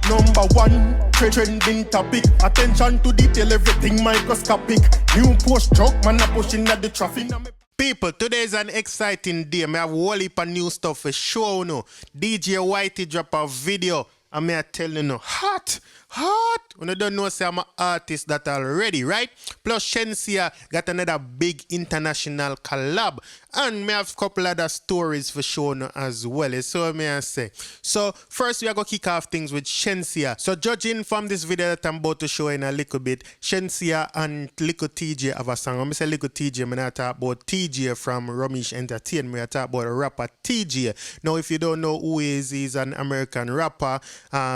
#1 trending topic. Attention to detail, everything microscopic. New post truck, man a pushing at the traffic. People, today is an exciting day. I have a whole heap of new stuff for show now. DJ Whitey drop a video. And I tell you no, hot. When you don't know, say I'm an artist that already, right? Plus Shenseea got another big international collab. And me have a couple other stories for show now as well. So may I say. So first we are going to kick off things with Shenseea. So judging from this video that I'm about to show in a little bit, Shenseea and Lickty TJ have a song. When I say Lickty TJ, I talk about TJ from Ramesh Entertainment. I talk about the rapper TJ. Now if you don't know who he is, he's an American rapper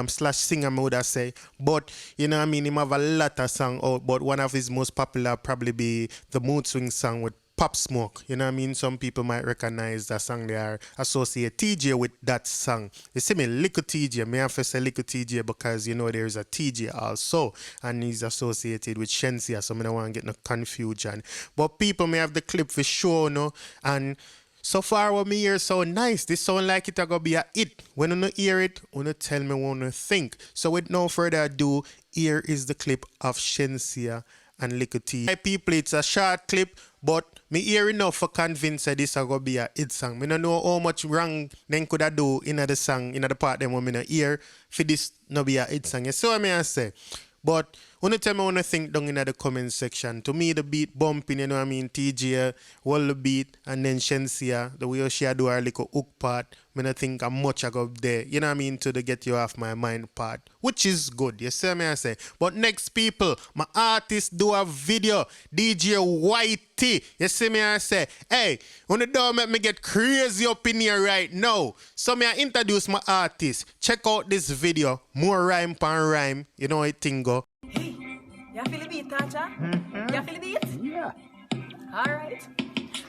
slash singer, I would say. But you know what I mean, he have a lot of songs out, but one of his most popular probably be the Mood Swing song with Pop Smoke. You know what I mean? Some people might recognize that song. They are associate TJ with that song. You see me, Lickty TJ. Me have to say Lickty TJ because you know there's a TJ also, and he's associated with Shenseea, so I don't want to get no confusion. But people may have the clip for sure, no, and so far what me hear so nice. This sound like it gonna be a hit. When you hear it, you tell me what you think. So with no further ado, here is the clip of Shenseea and Lickty. Hey people, it's a short clip, but me hear enough for convince that this gonna be a hit song. Me don't know how much wrong then could I do in the song, in the part them when me not hear for this no be a hit song. You see what I say? But when you tell me what you think down in the comment section. To me, the beat bumping, you know what I mean? TJ, hold the beat, and then Shenseea, the way she do her little hook part, I don't think I'm much I go there, you know what I mean, to the get you off my mind part, which is good, you see what I say? But next people, my artist do a video, DJ Whitey, you see me I say, hey, when you don't make me get crazy up in here right now, so me I introduce my artist, check out this video, more rhyme pan rhyme, you know how it thing go. Hey, you feel the beat, Tacha? You feel the beat? Yeah. Alright.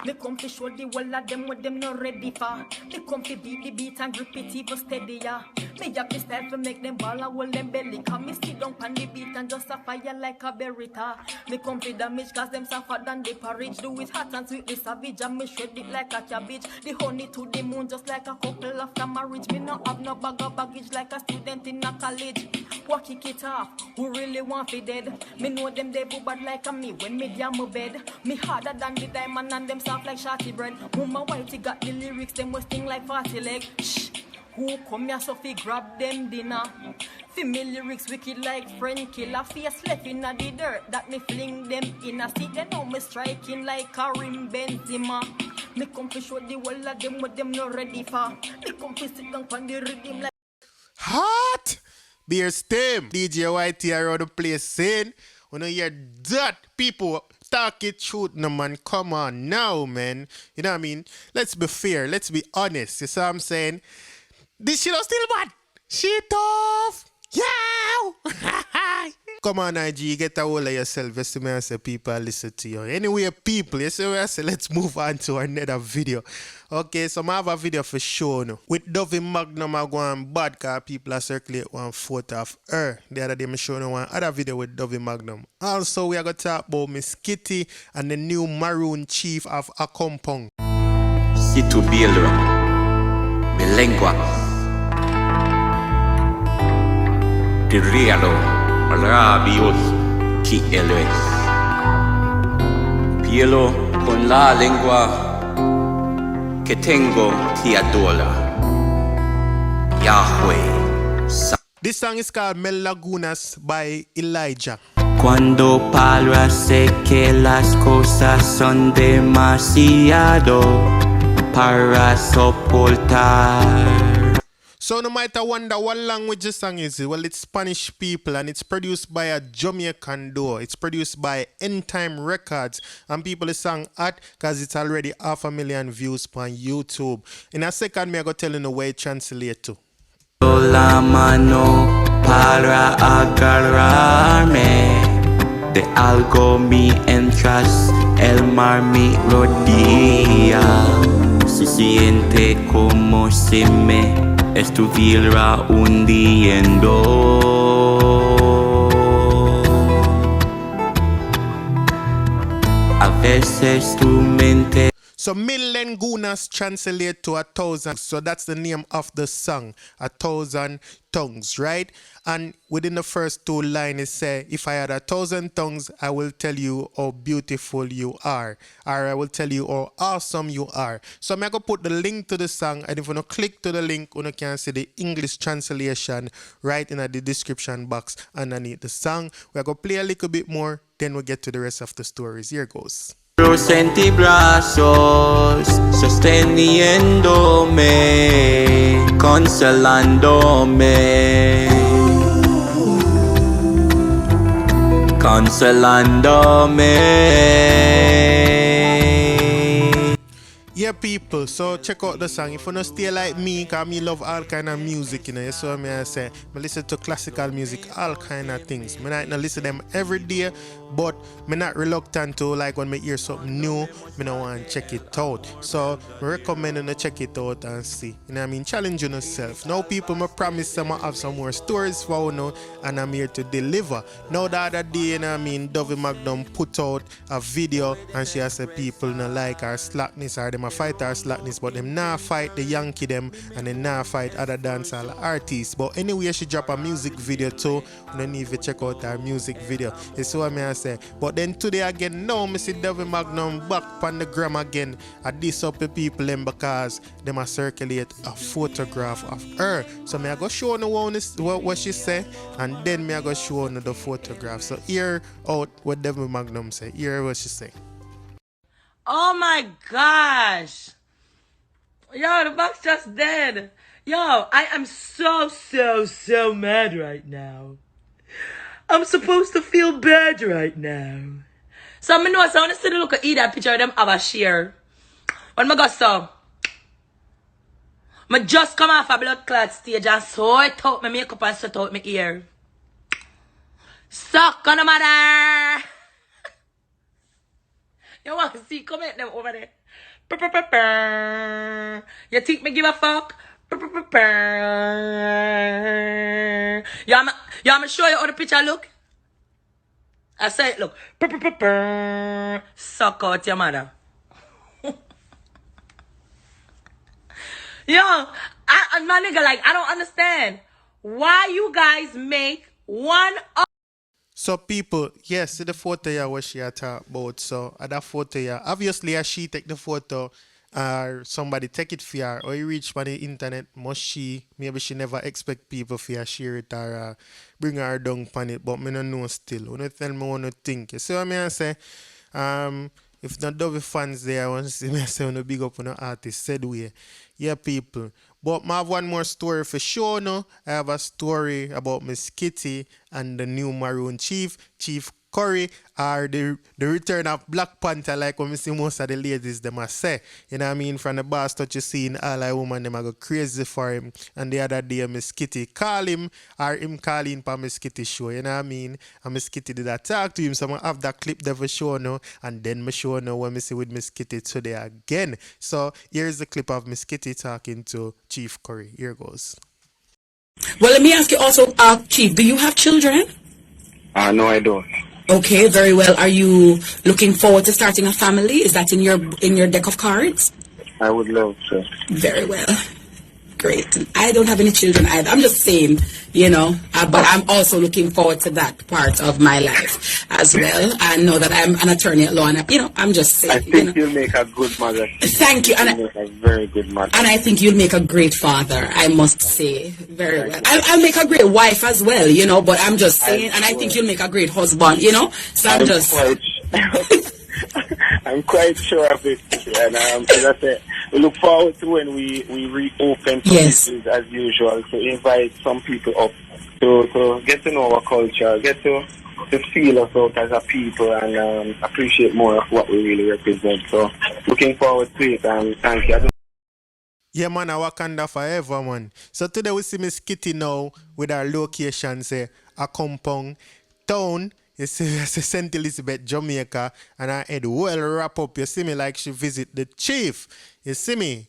Me come to show the whole of them what them not ready for. Me come to beat the beat and grip it even steadier. Me have the style to make them ball and hold them belly. Cause me sit down on the beat and just a fire like a berita. Me come to damage cause them suffer than the porridge. Do it hot and sweet, the savage and me shred it like a cabbage. The honey to the moon just like a couple after marriage. Me no have no bag of baggage like a student in a college. What kick it off? Who really want to dead? Me know them they bad like a me when me down my bed. Me harder than the diamond and them soft like shorty bread. Woman Whitey got the lyrics, them was sting like 40 leg. Shh. Who come here so fi grab them dinner? Fi me lyrics wicked like friend killer. Face left in the dirt that me fling them in a seat. They know me striking like Karim Benzema. Me come to show the whole of them what them not ready for. Me come to sit down on the rhythm like hot. Beer stem. DJ Whitey around the place saying, when you hear that, people talk it truth, no man. Come on now, man. You know what I mean? Let's be fair. Let's be honest. You see what I'm saying? This shit is still bad. Shit off. Yeah. Come on, IG. Get a hold of yourself. You see me I say people listen to you. Anyway, people, you see what I say? Let's move on to another video. Okay, so I have a video for sure now. With Dovey Magnum, I go on Vodka. People are circulate one photo of her. The other day, I show you one other video with Dovey Magnum. Also, we are going to talk about Miss Kitty and the new Maroon chief of a compound. Si tu bielo, mi lengua, ti rialo, rabios, qui él es. Bielo con la lengua que tengo ti adora. Yahweh. This song is called Mel Lagunas by Elijah. Cuando palabra sé que las cosas son demasiado para soportar. So no matter wonder what language the song is, well, it's Spanish people and it's produced by a Jamaican duo. It's produced by End Time Records and people the song at because it's already 500,000 views on YouTube. In a second, me I go tell you the way it translate to. La mano para agarrarme de algo mientras el mar me rodea. Se siente como si me estuviera hundiendo. A veces tu mente. So million gunas translate to 1,000. So that's the name of the song, 1,000 tongues, right? And within the first two lines it say, if I had 1,000 tongues, I will tell you how beautiful you are, or I will tell you how awesome you are. So I'm going to put the link to the song, and if you click to the link, you can see the English translation right in the description box underneath the song. We're going to play a little bit more, then we'll get to the rest of the stories. Here goes. Sentí brazos sosteniéndome, consolándome, consolándome. Yeah, people, so check out the song. If you don't stay like me, because me love all kind of music, you know, you saw me I say, I listen to classical music, all kind of things. I not listen to them every day, but I'm not reluctant to, like when I hear something new, I don't want to check it out. So I recommend you to check it out and see. You know what I mean? Challenging yourself. Now, people, I promise I have some more stories for you now, and I'm here to deliver. Now, the other day, you know what I mean, Dovey Magnum put out a video, and she has said people don't like her slackness, or them fight our slackness, but them not fight the Yankee them, and them not fight other dancehall artists. But anyway, she drop a music video too. You don't need to check out her music video. You see what I say? But then today again, now I see Dovey Magnum back on the gram again. I diss up the people them because them a circulate a photograph of her. So I go show you what she say, and then I go show you the photograph. So hear out what Dovey Magnum say. Hear what she say. Oh my gosh. Yo, the box just dead. Yo, I am so mad right now. I'm supposed to feel bad right now. So I know, so I want to see the look at that picture of them have a share. When I go so, I just come off a blood clot stage and sort out my makeup and sort out my ear. Suck on the mother. You want to see? Comment them over there. You think me give a fuck? Yeah, I'm show you how the picture look. I say it look. Suck out your mother. Yo, my nigga, like, I don't understand why you guys make one. So people, yes, see the photo here what she had talk about. So at that photo here, obviously as she take the photo, or somebody take it for her, or you reach on the internet, must she, maybe she never expect people for her share it or bring her down on it, but me no know still. When you tell me what you think. You see what I say? If the Dovey fans there, I want to see me say when you big up on the artist, said way. Yeah, people. But I have one more story for sure now. I have a story about Miss Kitty and the new Maroon Chief Curry, or the return of Black Panther, like when we see most of the ladies them a say. You know what I mean? From the boss that you see in all I woman them a go crazy for him. And the other day Miss Kitty call him, or him calling for Miss Kitty show. You know what I mean? And Miss Kitty did that talk to him. So I have that clip there for sure now. And then me show now when we see with Miss Kitty today again. So here's the clip of Miss Kitty talking to Chief Curry. Here goes. Well, let me ask you also, Chief, do you have children? No, I don't. Okay, very well. Are you looking forward to starting a family? Is that in your deck of cards? I would love to. Very well. Great. I don't have any children either. I'm just saying, but I'm also looking forward to that part of my life as well. I know that I'm an attorney at law, and I'm just saying. I think you'll make a good mother. Thank you. You'll make a very good mother. And I think you'll make a great father, I must say. Very well. I'll make a great wife as well, but I'm just saying, and I think you'll make a great husband, so I'm quite sure of it. And as I said, we look forward to when we reopen places as usual, to invite some people up to get to know our culture, get to feel us out as a people, and appreciate more of what we really represent. So looking forward to it, and thank you. Yeah, man, I Wakanda forever, man. So today we see Miss Kitty now with our location, say, a compound town. You see, St. Elizabeth, Jamaica, and I had well wrap up. You see me like she visit the chief. You see me?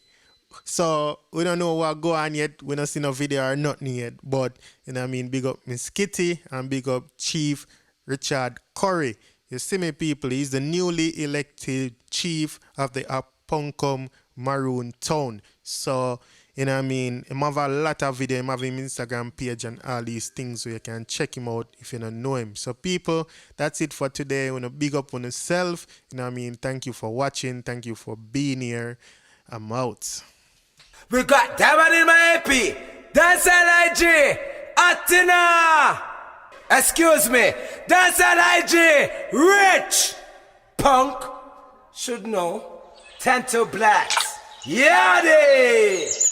So we don't know what go on yet. We don't see no video or nothing yet. But, big up Miss Kitty and big up Chief Richard Curry. You see me, people? He's the newly elected chief of the Punkum Maroon Town. So, you know what I mean? He have a lot of video. He have him Instagram page and all these things, so you can check him out if you don't know him. So people, that's it for today. I want to big up on yourself. You know what I mean? Thank you for watching. Thank you for being here. I'm out. We got that one in my AP. Dancehall IG. Atina. Excuse me. Dancehall IG. Rich. Punk. Should know. 10 to blacks. Yadi.